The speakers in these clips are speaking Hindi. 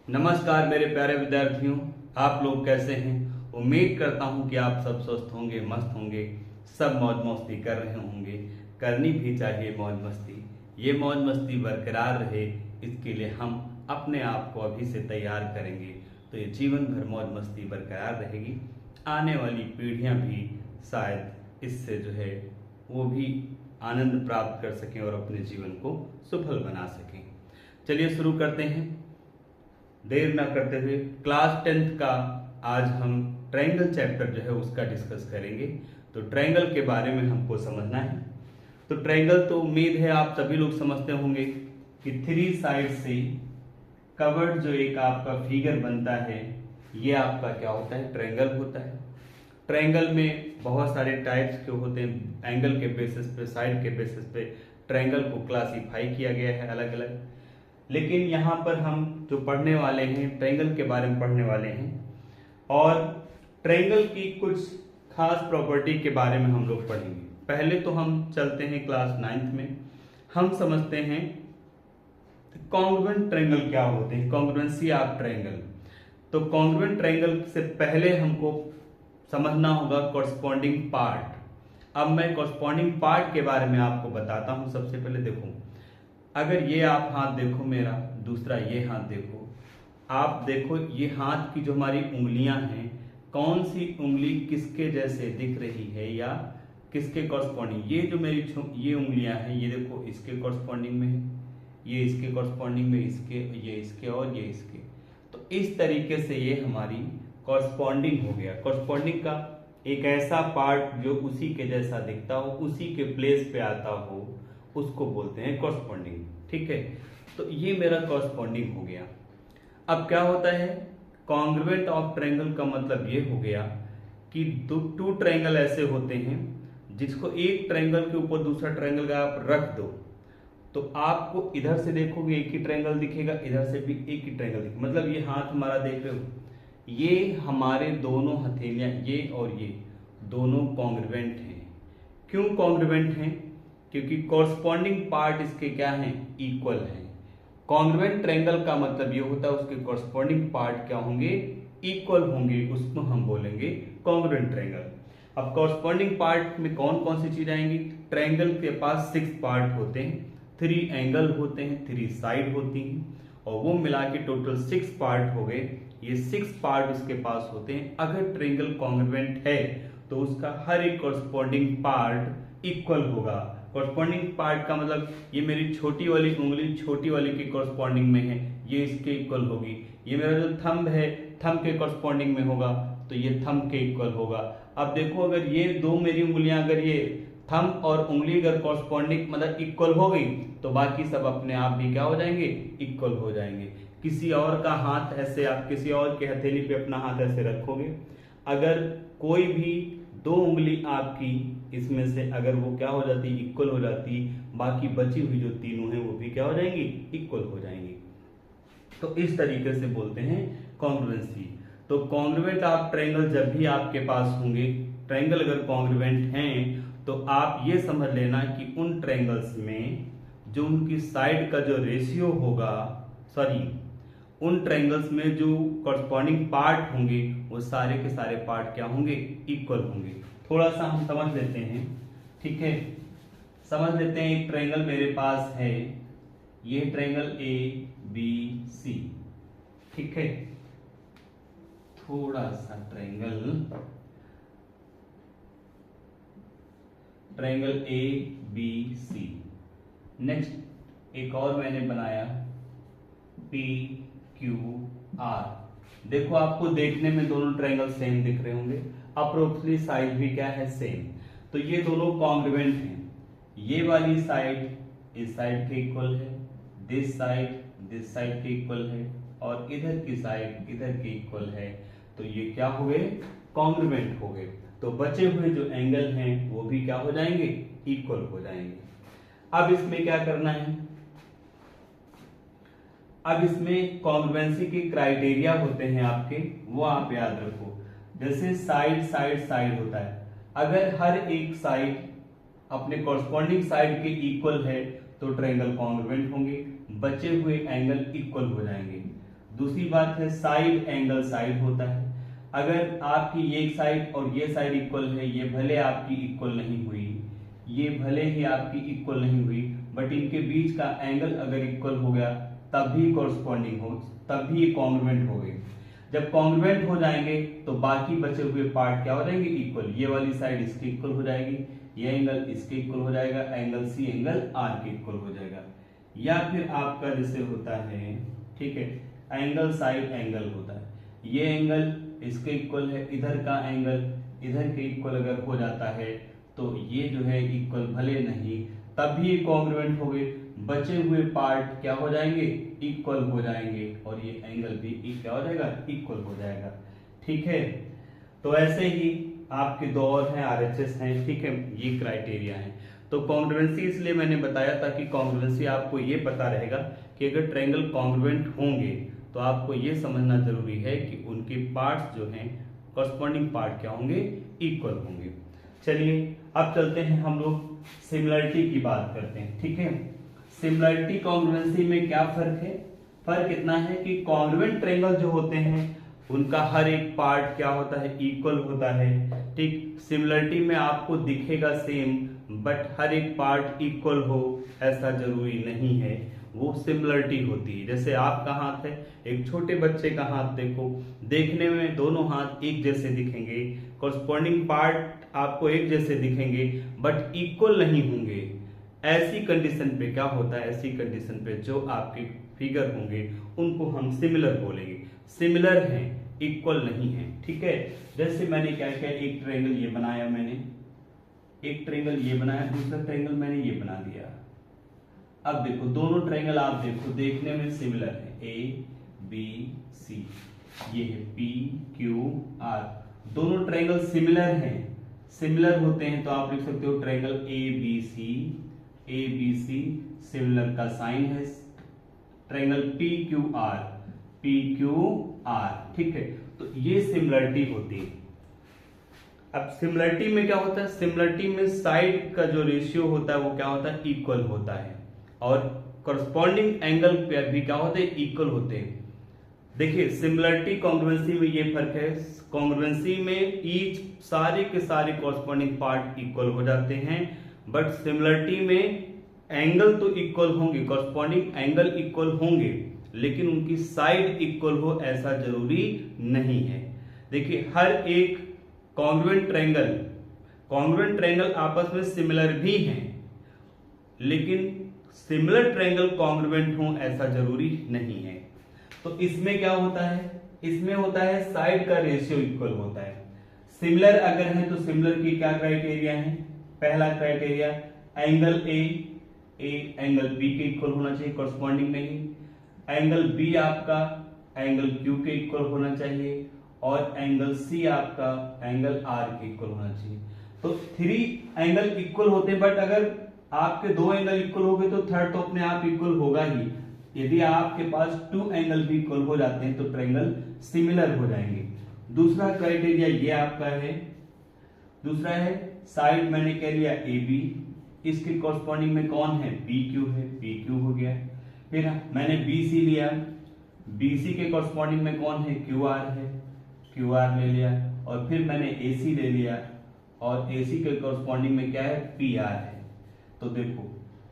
नमस्कार मेरे प्यारे विद्यार्थियों, आप लोग कैसे हैं। उम्मीद करता हूं कि आप सब स्वस्थ होंगे, मस्त होंगे, सब मौज मस्ती कर रहे होंगे। करनी भी चाहिए मौज मस्ती। ये मौज मस्ती बरकरार रहे, इसके लिए हम अपने आप को अभी से तैयार करेंगे तो ये जीवन भर मौज मस्ती बरकरार रहेगी। आने वाली पीढ़ियां भी शायद इससे जो है वो भी आनंद प्राप्त कर सकें और अपने जीवन को सफल बना सकें। चलिए शुरू करते हैं, देर ना करते हुए। क्लास 10th का आज हम ट्रायंगल चैप्टर जो है उसका डिस्कस करेंगे। तो ट्रायंगल के बारे में हमको समझना है। तो ट्रायंगल तो उम्मीद है आप सभी लोग समझते होंगे कि 3 साइड से कवर्ड जो एक आपका फिगर बनता है, ये आपका क्या होता है, ट्रायंगल होता है। ट्रायंगल में बहुत सारे टाइप्स के होते हैं, एंगल के बेसिस पे, साइड के बेसिस पे ट्रायंगल को क्लासिफाई किया गया है अलग अलग। लेकिन यहाँ पर हम जो पढ़ने वाले हैं ट्रायंगल के बारे में पढ़ने वाले हैं और ट्रायंगल की कुछ खास प्रॉपर्टी के बारे में हम लोग पढ़ेंगे। पहले तो हम चलते हैं क्लास 9th में, हम समझते हैं कॉन्ग्रुएंट ट्रायंगल क्या होते हैं, कॉन्ग्रुएंसी ऑफ ट्रायंगल। तो कॉन्ग्रुएंट ट्रायंगल से पहले हमको समझना होगा कॉरस्पॉन्डिंग पार्ट। अब मैं कॉरस्पॉन्डिंग पार्ट के बारे में आपको बताता हूं। सबसे पहले देखो, अगर ये आप हाथ देखो मेरा, दूसरा ये हाथ देखो, आप देखो ये हाथ की जो हमारी उंगलियां हैं, कौन सी उंगली किसके जैसे दिख रही है या किसके कॉरस्पॉन्डिंग। ये जो मेरी ये उंगलियां हैं, ये देखो इसके कॉरस्पॉन्डिंग में है, ये इसके कॉरस्पॉन्डिंग में, इसके, ये इसके और ये इसके। तो इस तरीके से ये हमारी कॉरस्पॉन्डिंग हो गया। कॉरस्पॉन्डिंग का एक ऐसा पार्ट जो उसी के जैसा दिखता हो, उसी के प्लेस पे आता हो, उसको बोलते हैं कॉरस्पॉन्डिंग। ठीक है, तो ये मेरा कॉरस्पॉन्डिंग हो गया। अब क्या होता है, कॉन्ग्रुएंट ऑफ ट्रायंगल का मतलब ये हो गया कि टू ट्रायंगल ऐसे होते हैं जिसको एक ट्रायंगल के ऊपर दूसरा ट्रायंगल का आप रख दो तो आपको इधर से देखोगे एक ही ट्रायंगल दिखेगा, इधर से भी एक ही ट्रायंगल दिखेगा। मतलब ये हाथ हमारा देख रहे हो, ये हमारे दोनों हथेलियां, ये और ये दोनों कॉन्ग्रुएंट हैं। क्यों कॉन्ग्रुएंट हैं? क्योंकि कॉरस्पॉन्डिंग पार्ट इसके क्या हैं, इक्वल हैं। कॉन्ग्रुएंट ट्रायंगल का मतलब ये होता है उसके कॉरस्पॉन्डिंग पार्ट क्या होंगे, इक्वल होंगे, उसको हम बोलेंगे कॉन्ग्रुएंट ट्रायंगल। अब कॉरस्पॉन्डिंग पार्ट में कौन कौन सी चीज आएंगी, ट्रायंगल के पास 6 पार्ट होते हैं, 3 एंगल होते हैं, 3 साइड होती हैं और वो मिला के टोटल 6 पार्ट हो गए। ये 6 पार्ट उसके पास होते हैं। अगर ट्रायंगल कॉन्ग्रुएंट है तो उसका हर एक कॉरस्पॉन्डिंग पार्ट इक्वल होगा। कॉरस्पॉन्डिंग पार्ट का मतलब ये मेरी छोटी वाली उंगली छोटी वाली के कॉरस्पॉन्डिंग में है, ये इसके इक्वल होगी। ये मेरा जो थंब है, थंब के कॉरस्पॉन्डिंग में होगा तो ये थंब के इक्वल होगा। अब देखो, अगर ये दो मेरी उंगलियां, अगर ये थंब और उंगली अगर कॉरस्पॉन्डिंग मतलब इक्वल हो गई तो बाकी सब अपने आप भी क्या हो जाएंगे, इक्वल हो जाएंगे। किसी और का हाथ ऐसे, आप किसी और के हथेली पे अपना हाथ ऐसे रखोगे, अगर कोई भी 2 उंगली आपकी इसमें से अगर वो क्या हो जाती, इक्वल हो जाती, बाकी बची हुई जो तीनों हैं वो भी क्या हो जाएंगी, इक्वल हो जाएंगी। तो इस तरीके से बोलते हैं कॉन्ग्रुएंसी। तो कॉन्ग्रुएंट ऑफ ट्रायंगल जब भी आपके पास होंगे, ट्रायंगल अगर कॉन्ग्रुएंट हैं तो आप ये समझ लेना कि उन ट्रायंगल्स में जो उनकी साइड का जो रेशियो होगा, उन ट्रायंगल्स में जो कॉरस्पॉन्डिंग पार्ट होंगे वो सारे के सारे पार्ट क्या होंगे, इक्वल होंगे। थोड़ा सा हम समझ लेते हैं, ठीक है, समझ लेते हैं। एक ट्रायंगल मेरे पास है, ये ट्रायंगल ABC, ठीक है। थोड़ा सा ट्रायंगल ABC। नेक्स्ट एक और मैंने बनाया PQR। देखो आपको देखने में दोनों ट्रायंगल सेम दिख रहे होंगे, अप्रोक्सीमेटली साइज भी क्या है, सेम। तो ये दोनों कॉन्ग्रुएंट हैं। ये वाली साइड इस साइड के इक्वल है, दिस साइड के इक्वल है और इधर की साइड इधर के इक्वल है। तो ये क्या हो गए, कॉन्ग्रुएंट हो गए। तो बचे हुए जो एंगल हैं वो भी क्या हो जाएंगे, इक्वल हो जाएंगे। अब इसमें क्या करना है, अब इसमें कॉन्ग्रुएंसी के क्राइटेरिया होते हैं आपके, वो आप याद रखो। जैसे साइड होता है, अगर हर एक साइड अपने कॉरस्पॉन्डिंग साइड के इक्वल है तो ट्रायंगल कॉन्ग्रुएंट होंगे, बचे हुए एंगल इक्वल हो जाएंगे। दूसरी बात है साइड एंगल साइड होता है। अगर आपकी एक साइड और ये साइड इक्वल है, ये भले आपकी इक्वल नहीं हुई, ये भले ही आपकी इक्वल नहीं हुई, बट इनके बीच का एंगल अगर इक्वल हो गया तब भी कॉरस्पॉन्डिंग हो, तब भी ये कॉन्ग्रुएंट हो गए। जब कॉन्ग्रुएंट हो जाएंगे तो बाकी बचे हुए पार्ट क्या हो जाएंगे, इक्वल। ये वाली साइड इसके इक्वल हो जाएगी, ये एंगल इसके इक्वल हो जाएगा, एंगल सी एंगल आर के इक्वल हो जाएगा। या फिर आपका जैसे होता है, ठीक है, एंगल साइड एंगल होता है, ये एंगल इसके इक्वल है, इधर का एंगल इधर के इक्वल अगर हो जाता है तो ये जो है इक्वल भले नहीं, तब भी कॉन्ग्रुएंट हो गए, बचे हुए पार्ट क्या हो जाएंगे, इक्वल हो जाएंगे, और ये एंगल भी क्या हो जाएगा, इक्वल हो जाएगा। ठीक है, तो ऐसे ही आपके दो और हैं, आरएचएस हैं, ठीक है, ये क्राइटेरिया हैं। तो कॉन्ग्रुएंसी इसलिए मैंने बताया ताकि कॉन्ग्रुएंसी आपको ये पता रहेगा कि अगर ट्रायंगल कॉन्ग्रुएंट होंगे तो आपको ये समझना जरूरी है कि उनके पार्ट्स जो हैं, कॉरस्पॉन्डिंग पार्ट क्या होंगे, इक्वल होंगे। चलिए अब चलते हैं हम लोग सिमिलरिटी की बात करते हैं। ठीक है, सिमिलरिटी कॉन्ग्रुएंसी में क्या फर्क है? फर्क इतना है कि कॉन्ग्रुएंट ट्रायंगल जो होते हैं उनका हर एक पार्ट क्या होता है, इक्वल होता है। ठीक, सिमिलरिटी में आपको दिखेगा सेम, बट हर एक पार्ट इक्वल हो ऐसा जरूरी नहीं है, वो सिमिलरिटी होती है। जैसे आपका हाथ है, एक छोटे बच्चे का हाथ देखो, देखने में दोनों हाथ एक जैसे दिखेंगे, कॉरस्पॉन्डिंग पार्ट आपको एक जैसे दिखेंगे, बट इक्वल नहीं होंगे। ऐसी कंडीशन पे क्या होता है, ऐसी कंडीशन पे जो आपके फिगर होंगे उनको हम सिमिलर बोलेंगे। सिमिलर हैं, इक्वल नहीं है। ठीक है, जैसे मैंने क्या किया, एक ट्रायंगल ये बनाया, मैंने एक ट्रायंगल ये बनाया, दूसरा ट्रायंगल मैंने ये बना दिया। अब देखो दोनों ट्रायंगल आप देखो देखने में सिमिलर है, ए बी सी, ये है पी क्यू आर, दोनों ट्रायंगल सिमिलर हैं। सिमिलर होते हैं तो आप लिख सकते हो triangle A B C, similar का साइन है, ट्रायंगल पी क्यू आर, ठीक है, तो ये सिमिलरिटी होती है। अब सिमिलरिटी में क्या होता है, सिमिलरिटी में साइड का जो रेशियो होता है वो क्या होता है, इक्वल होता है, और कॉरस्पॉन्डिंग एंगल पे भी क्या होते हैं, इक्वल होते हैं। देखिए सिमिलरिटी कॉन्ग्रुएंसी में ये फर्क है, कॉन्ग्रुएंसी में ईच सारे के सारे कॉरस्पॉन्डिंग पार्ट इक्वल हो जाते हैं, बट सिमिलरिटी में एंगल तो इक्वल होंगे, कॉरस्पॉन्डिंग एंगल इक्वल होंगे, लेकिन उनकी साइड इक्वल हो ऐसा जरूरी नहीं है। देखिए हर एक कॉन्ग्रुएंट ट्रायंगल आपस में सिमिलर भी हैं, लेकिन सिमिलर ट्रायंगल कॉन्ग्रुएंट हो ऐसा जरूरी नहीं है। तो इसमें क्या होता है, इसमें होता है साइड का रेशियो इक्वल होता है। सिमिलर अगर है तो सिमिलर की क्या क्राइटेरिया है, पहला criteria angle A angle B के इक्वल होना चाहिए, कॉरस्पॉन्डिंग नहीं। एंगल बी आपका एंगल क्यू के इक्वल होना चाहिए, और एंगल सी आपका एंगल आर के इक्वल होना चाहिए। तो 3 एंगल इक्वल होते हैं, बट अगर आपके 2 एंगल इक्वल हो गए तो थर्ड तो अपने आप इक्वल होगा ही। यदि आपके पास 2 एंगल भी इक्वल हो जाते हैं तो ट्रायंगल सिमिलर हो जाएंगे। दूसरा क्राइटेरिया ये आपका है, दूसरा है साइड मैंने कह लिया ए बी, इसके कॉरस्पॉन्डिंग में कौन है, पी क्यू है, पी क्यू हो गया। फिर मैंने बी सी लिया, बी सी के कॉरस्पॉन्डिंग में कौन है, क्यू आर है, क्यू आर ले लिया। और फिर मैंने ए सी ले लिया, और ए सी के कॉरस्पॉन्डिंग में क्या है, पी आर है। तो देखो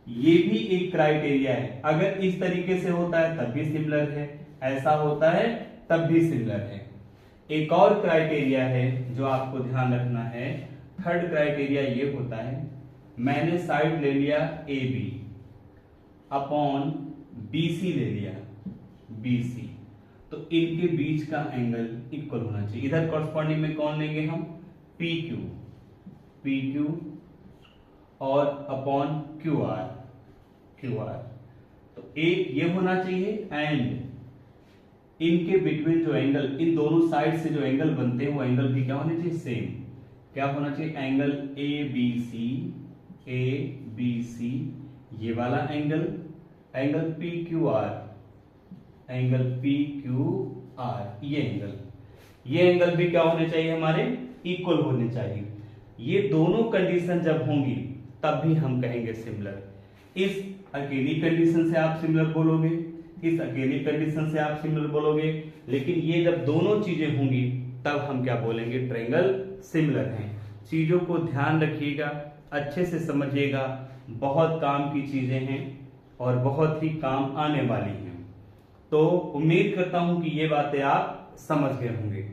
ये भी एक क्राइटेरिया है, अगर इस तरीके से होता है तब भी सिमिलर है, ऐसा होता है तब भी सिमिलर है। एक और क्राइटेरिया है जो आपको ध्यान रखना है, थर्ड क्राइटेरिया ये होता है, मैंने साइड ले लिया A B upon B C ले लिया बी सी, तो इनके बीच का एंगल इक्वल होना चाहिए। इधर कॉरस्पॉन्डिंग में कौन लेंगे हम, पी क्यू और अपॉन क्यू आर, तो एक ये होना चाहिए, एंड इनके बिटवीन जो एंगल, इन दोनों साइड से जो एंगल बनते हैं वो एंगल भी क्या होना चाहिए, सेम। क्या होना चाहिए, एंगल ए बी सी, ये वाला एंगल पी क्यू आर, ये एंगल भी क्या होने चाहिए, हमारे इक्वल होने चाहिए। ये दोनों कंडीशन जब होंगी तब भी हम कहेंगे सिमिलर। इस अकेली कंडीशन से आप सिमिलर बोलोगे, इस अकेली कंडीशन से आप सिमिलर बोलोगे, लेकिन ये जब दोनों चीजें होंगी तब हम क्या बोलेंगे, ट्रायंगल सिमिलर हैं। चीजों को ध्यान रखिएगा, अच्छे से समझिएगा, बहुत काम की चीजें हैं और बहुत ही काम आने वाली हैं। तो उम्मीद करता हूं कि ये बातें आप समझ गए होंगे।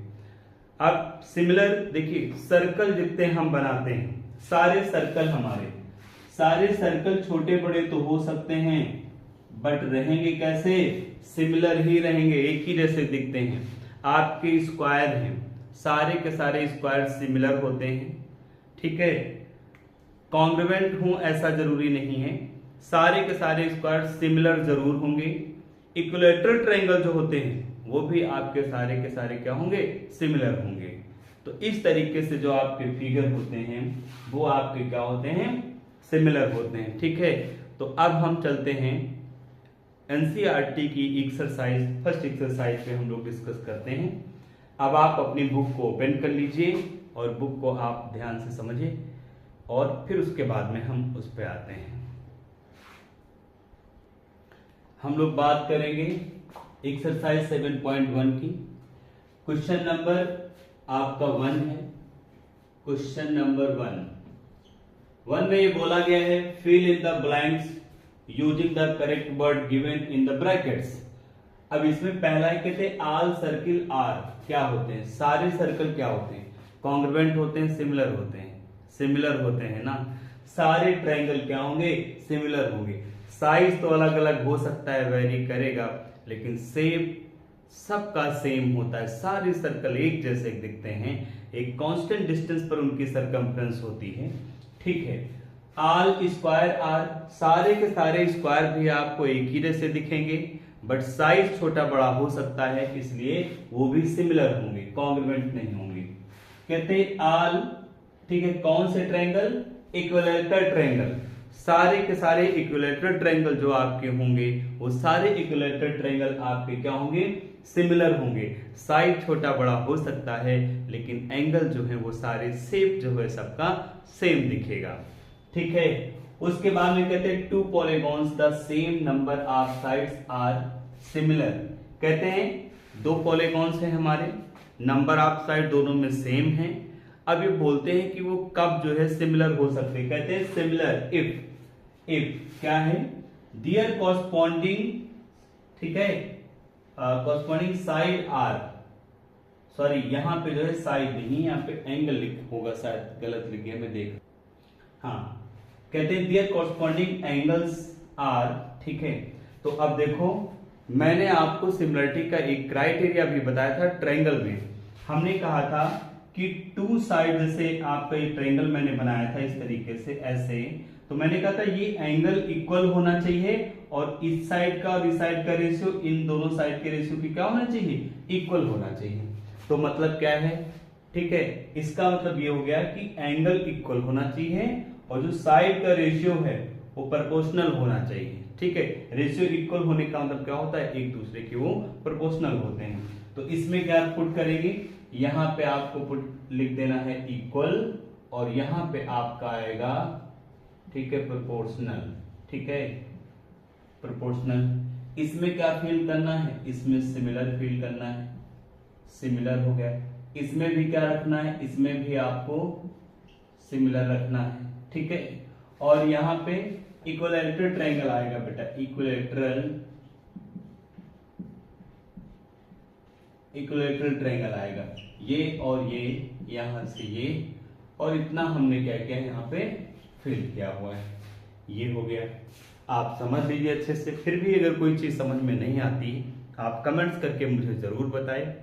अब सिमिलर देखिए, सर्कल जितने हम बनाते हैं, सारे सर्कल हमारे, सारे सर्कल छोटे बड़े तो हो सकते हैं, बट रहेंगे कैसे, सिमिलर ही रहेंगे, एक ही जैसे दिखते हैं। आपके स्क्वायर हैं, सारे के सारे स्क्वायर सिमिलर होते हैं, ठीक है। कॉन्ग्रुएंट हूं ऐसा जरूरी नहीं है, सारे के सारे स्क्वायर सिमिलर जरूर होंगे। इक्विलैटरल ट्रायंगल जो होते हैं वो भी आपके सारे के सारे क्या होंगे, सिमिलर होंगे। तो इस तरीके से जो आपके फिगर होते हैं वो आपके क्या होते हैं, सिमिलर होते हैं, ठीक है। तो अब हम चलते हैं एनसीईआरटी की एक्सरसाइज, फर्स्ट एक्सरसाइज पे हम लोग डिस्कस करते हैं। अब आप अपनी बुक को ओपन कर लीजिए और बुक को आप ध्यान से समझिए और फिर उसके बाद में हम उस पे आते हैं। हम लोग बात करेंगे एक्सरसाइज 7.1 की। क्वेश्चन नंबर आपका 1 है। क्वेश्चन नंबर 1 में ये बोला गया है, fill in the blanks using the correct word given in the brackets. अब इसमें पहला है, कहते हैं ऑल सर्किल आर क्या होते हैं, सारे सर्कल क्या होते हैं, कॉन्ग्रुएंट होते हैं, सिमिलर होते हैं, सिमिलर होते हैं ना। सारे ट्रायंगल क्या होंगे, सिमिलर होंगे। साइज तो अलग अलग हो सकता है, वेरी करेगा, लेकिन शेप सबका सेम होता है। सारे सर्कल एक जैसे दिखते हैं, एक कांस्टेंट डिस्टेंस पर उनकी सरकमफ्रेंस होती है, ठीक है। ऑल स्क्वायर आर, सारे के सारे स्क्वायर भी आपको एक ही जैसे दिखेंगे, बट साइज छोटा बड़ा हो सकता है, इसलिए वो भी सिमिलर होंगे, कॉन्ग्रुएंट नहीं होंगे। कहते हैं ऑल, ठीक है, कौन से ट्रायंगल, इक्विलैटरल ट्रायंगल। सारे के सारे इक्विलैटरल ट्रायंगल जो आपके होंगे वो सारे इक्विलैटरल ट्रायंगल आपके क्या होंगे, सिमिलर होंगे। साइज छोटा बड़ा हो सकता है, लेकिन एंगल जो है वो सारे शेप जो है सबका सेम दिखेगा, ठीक है। उसके बाद में कहते हैं two polygons the same number of sides are similar. कहते हैं दो पॉलीगॉन्स हैं हमारे, नंबर ऑफ साइड दोनों में सेम है। अब ये बोलते हैं कि वो कब जो है सिमिलर हो सकते हैं, कहते हैं सिमिलर इफ क्या है, दियर कॉरस्पॉन्डिंग, ठीक है, कॉरस्पॉन्डिंग साइड आर, सॉरी यहां पे जो है साइड नहीं, यहाँ पे एंगल होगा, शायद गलत लिख गया मैं देख, हाँ, कहते हैं दियर कॉरस्पॉन्डिंग एंगल्स आर, ठीक है। तो अब देखो, मैंने आपको सिमिलरिटी का एक क्राइटेरिया भी बताया था ट्रायंगल में। हमने कहा था कि टू साइड, जैसे आपका ये ट्रायंगल मैंने बनाया था इस तरीके से ऐसे, तो मैंने कहा था ये एंगल इक्वल होना चाहिए और इस साइड का और इस साइड का रेशियो, इन दोनों साइड के रेशियो की क्या होना चाहिए, इक्वल होना चाहिए। तो मतलब क्या है, ठीक है, इसका मतलब ये हो गया कि एंगल इक्वल होना चाहिए और जो साइड का रेशियो है वो प्रोपोर्शनल होना चाहिए, ठीक है। रेशियो इक्वल होने का मतलब क्या होता है, एक दूसरे के वो प्रोपोर्शनल होते हैं। तो इसमें क्या पुट करेंगे, यहां पे आपको पुट लिख देना है इक्वल और यहां पे आपका आएगा, ठीक है, प्रोपोर्शनल, ठीक है, प्रोपोर्शनल। इसमें क्या फील करना है, इसमें सिमिलर फील करना है, सिमिलर हो गया। इसमें भी क्या रखना है, इसमें भी आपको सिमिलर रखना है, ठीक है। और यहां पे इक्विलैटरल ट्रायंगल आएगा बेटा, इक्विलैटरल ट्रायंगल आएगा, ये और ये, यहां से ये, और इतना हमने क्या किया यहाँ पे फिल किया हुआ है, ये हो गया। आप समझ लीजिए अच्छे से। फिर भी अगर कोई चीज समझ में नहीं आती आप कमेंट्स करके मुझे जरूर बताएं,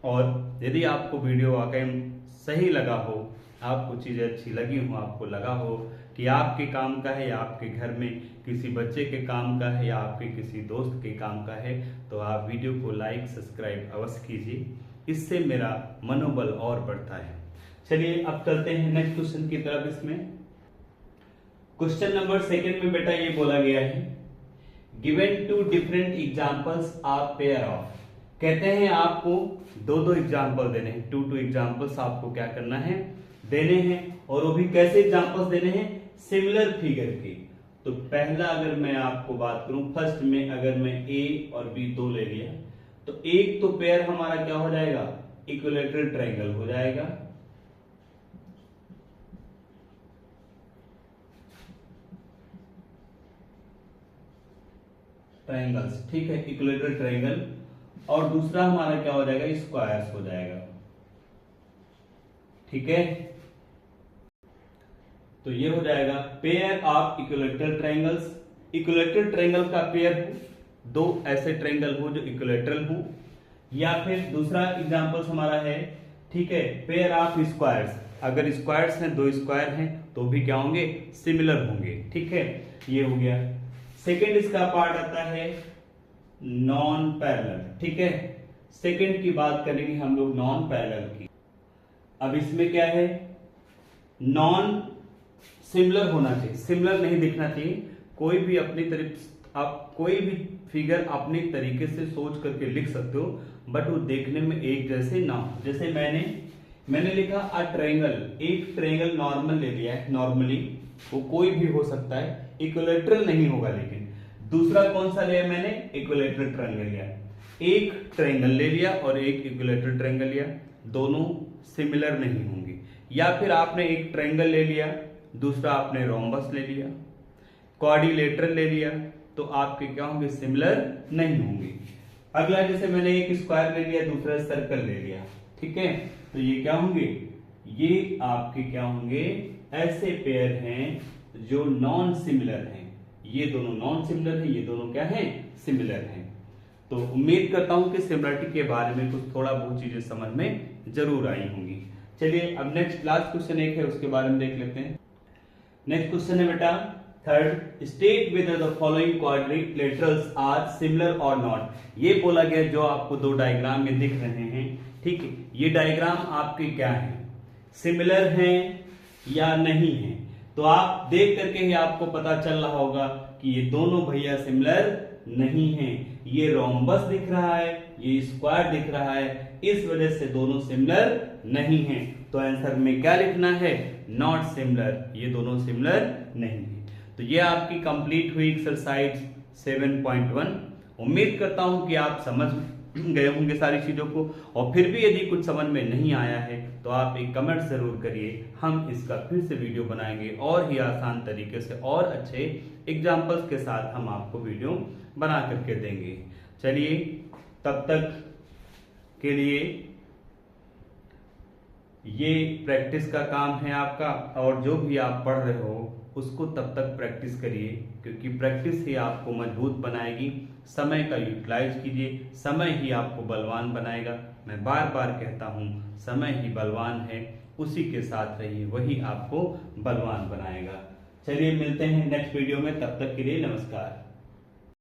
और यदि आपको वीडियो वाकई सही लगा हो, आपको चीजें अच्छी लगी हो, आपको लगा हो कि आपके काम का है या आपके घर में किसी बच्चे के काम का है या आपके किसी दोस्त के काम का है, तो आप वीडियो को लाइक सब्सक्राइब अवश्य कीजिए, इससे मेरा मनोबल और बढ़ता है। चलिए अब चलते हैं नेक्स्ट क्वेश्चन की तरफ। इसमें क्वेश्चन नंबर 2 में बेटा ये बोला गया है, given two different examples of pair of. कहते हैं आपको दो एग्जांपल देने हैं, टू एग्जांपल्स आपको क्या करना है, देने हैं, और वो भी कैसे एग्जांपल्स देने हैं, सिमिलर फिगर के। तो पहला अगर मैं आपको बात करूं, फर्स्ट में अगर मैं ए और बी दो ले लिया, तो एक तो पेयर हमारा क्या हो जाएगा, इक्विलैटरल ट्रायंगल हो जाएगा। ट्रायंगल्स, ठीक है, इक्विलैटरल ट्रायंगल। और दूसरा हमारा क्या हो जाएगा, स्क्वायर्स हो जाएगा। ठीक है, तो ये हो जाएगा pair of equilateral triangles. Equilateral triangle का पेयर हो, दो ऐसे ट्रायंगल हो जो इक्विलैटरल हो, या फिर दूसरा एग्जांपल्स हमारा है, ठीक है, पेयर ऑफ स्क्वायर्स। अगर स्क्वायर्स हैं, दो स्क्वायर हैं, तो भी क्या होंगे, सिमिलर होंगे। ठीक है, ये हो गया। सेकेंड इसका पार्ट आता है नॉन पैरेलल। ठीक है, सेकेंड की बात करेंगे हम लोग नॉन पैरेलल की। अब इसमें क्या है, नॉन सिमिलर होना चाहिए, सिमिलर नहीं दिखना चाहिए। कोई भी अपनी तरफ आप कोई भी फिगर अपने तरीके से सोच करके लिख सकते हो, बट वो देखने में एक जैसे ना हो। जैसे मैंने लिखा अ ट्रायंगल, एक ट्रायंगल नॉर्मल ले लिया है, नॉर्मली वो कोई भी हो सकता है, इक्विलैटरल नहीं होगा। लेकिन दूसरा कौन सा लिया मैंने, इक्विलैटरल ट्रायंगल लिया। एक ट्रायंगल ले लिया और एक इक्विलैटरल ट्रायंगल लिया, दोनों सिमिलर नहीं होंगे। या फिर आपने एक ट्रायंगल ले लिया, दूसरा आपने रोम्बस ले लिया, क्वाड्रिलेटरल ले लिया, तो आपके क्या होंगे, सिमिलर नहीं होंगे। अगला जैसे मैंने एक स्क्वायर ले लिया, दूसरा सर्कल ले लिया, ठीक है, तो ये क्या होंगे, ये आपके क्या होंगे, ऐसे पेयर हैं जो नॉन सिमिलर हैं। ये दोनों नॉन सिमिलर हैं, ये दोनों क्या हैं, सिमिलर हैं। तो उम्मीद करता हूं कि सिमिलरिटी के बारे में कुछ थोड़ा बहुत चीजें समझ में जरूर आई होंगी। चलिए अब नेक्स्ट लास्ट क्वेश्चन एक है, उसके बारे में देख लेते हैं। नेक्स्ट क्वेश्चन है बेटा third, state whether the following quadrilaterals are similar और नॉट। ये बोला गया जो आपको दो डायग्राम में दिख रहे हैं, ठीक है, ये डायग्राम आपके क्या है, सिमिलर हैं या नहीं है। तो आप देख करके ही आपको पता चल रहा होगा कि ये दोनों भैया सिमिलर नहीं है। ये रोम्बस दिख रहा है, ये स्क्वायर दिख रहा है, इस वजह से दोनों सिमिलर नहीं है। तो आंसर में क्या लिखना है, नॉट सिमिलर, ये दोनों सिमिलर नहीं है। तो ये आपकी कंप्लीट हुई एक्सरसाइज 7.1। उम्मीद करता हूं कि आप समझ गए होंगे सारी चीजों को, और फिर भी यदि कुछ समझ में नहीं आया है तो आप एक कमेंट जरूर करिए, हम इसका फिर से वीडियो बनाएंगे और ही आसान तरीके से और अच्छे एग्जाम्पल्स के साथ हम आपको वीडियो बना करके देंगे। चलिए तब तक के लिए ये प्रैक्टिस का काम है आपका, और जो भी आप पढ़ रहे हो उसको तब तक प्रैक्टिस करिए, क्योंकि प्रैक्टिस ही आपको मजबूत बनाएगी। समय का यूटिलाइज कीजिए, समय ही आपको बलवान बनाएगा। मैं बार बार कहता हूँ, समय ही बलवान है, उसी के साथ रहिए, वही आपको बलवान बनाएगा। चलिए मिलते हैं नेक्स्ट वीडियो में, तब तक के लिए नमस्कार।